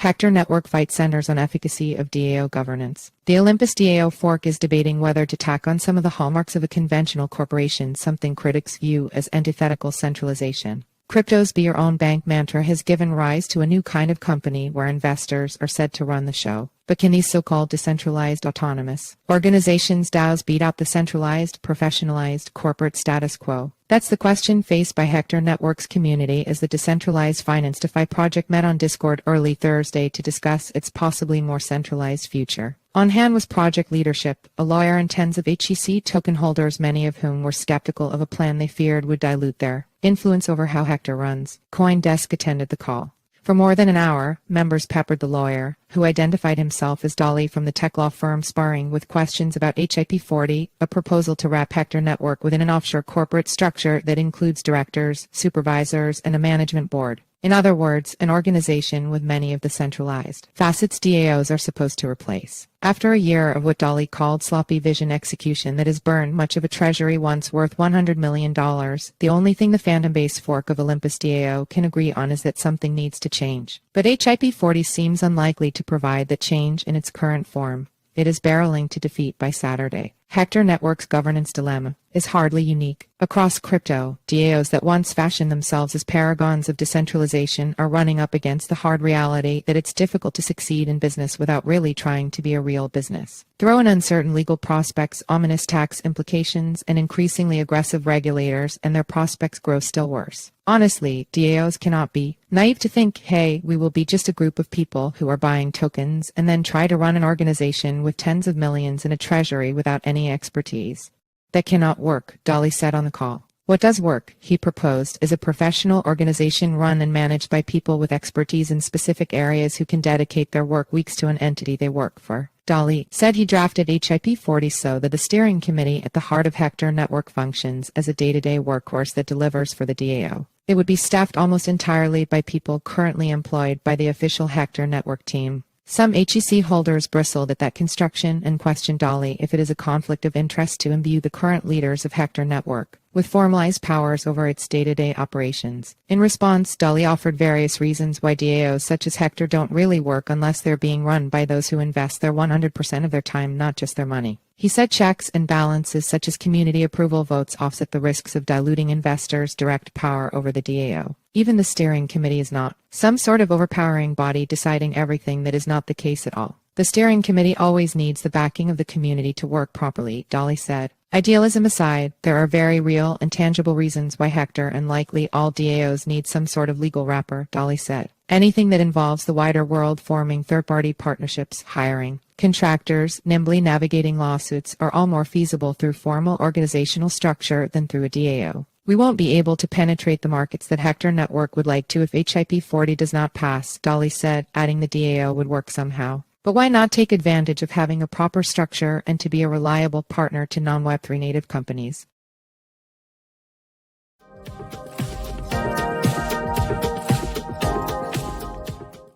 Hector Network fight centers on efficacy of DAO governance. The Olympus DAO fork is debating whether to tack on some of the hallmarks of a conventional corporation, something critics view as antithetical centralization. Crypto's be your own bank mantra has given rise to a new kind of company where investors are said to run the show. But can these so-called decentralized autonomous organizations DAOs beat out the centralized, professionalized corporate status quo? That's the question faced by Hector Network's community as the decentralized Finance DeFi project met on Discord early Thursday to discuss its possibly more centralized future. On hand was project leadership, a lawyer and tens of HEC token holders, many of whom were skeptical of a plan they feared would dilute their influence over how Hector runs. CoinDesk attended the call. For more than an hour, members peppered the lawyer, who identified himself as Dali from the tech law firm Sparring, with questions about HIP-40, a proposal to wrap Hector Network within an offshore corporate structure that includes directors, supervisors, and a management board. In other words, an organization with many of the centralized facets DAOs are supposed to replace. After a year of what Dali called sloppy vision execution that has burned much of a treasury once worth $100 million, the only thing the Fantom-based fork of Olympus DAO can agree on is that something needs to change. But HIP-40 seems unlikely to provide that change in its current form. It is barreling to defeat by Saturday. Hector Network's governance dilemma is hardly unique. Across crypto, DAOs that once fashioned themselves as paragons of decentralization are running up against the hard reality that it's difficult to succeed in business without really trying to be a real business. Throw in uncertain legal prospects, ominous tax implications, and increasingly aggressive regulators, and their prospects grow still worse. Honestly, DAOs cannot be naive to think, hey, we will be just a group of people who are buying tokens and then try to run an organization with tens of millions in a treasury without any expertise. That cannot work, Dali said on the call. What does work, he proposed, is a professional organization run and managed by people with expertise in specific areas who can dedicate their work weeks to an entity they work for. Dali said he drafted HIP-40 so that the steering committee at the heart of Hector Network functions as a day-to-day workhorse that delivers for the DAO. It would be staffed almost entirely by people currently employed by the official Hector Network team. Some HEC holders bristled at that construction and questioned Dali if it is a conflict of interest to imbue the current leaders of Hector Network with formalized powers over its day-to-day operations. In response, Dali offered various reasons why DAOs such as Hector don't really work unless they're being run by those who invest their 100% of their time, not just their money. He said checks and balances such as community approval votes offset the risks of diluting investors' direct power over the DAO. Even the steering committee is not some sort of overpowering body deciding everything. That is not the case at all. The steering committee always needs the backing of the community to work properly, Dali said. Idealism aside, there are very real and tangible reasons why Hector and likely all DAOs need some sort of legal wrapper, Dali said. Anything that involves the wider world forming third-party partnerships, hiring contractors, nimbly navigating lawsuits are all more feasible through formal organizational structure than through a DAO. We won't be able to penetrate the markets that Hector Network would like to if HIP-40 does not pass, Dali said, adding the DAO would work somehow. But why not take advantage of having a proper structure and to be a reliable partner to non-Web3 native companies?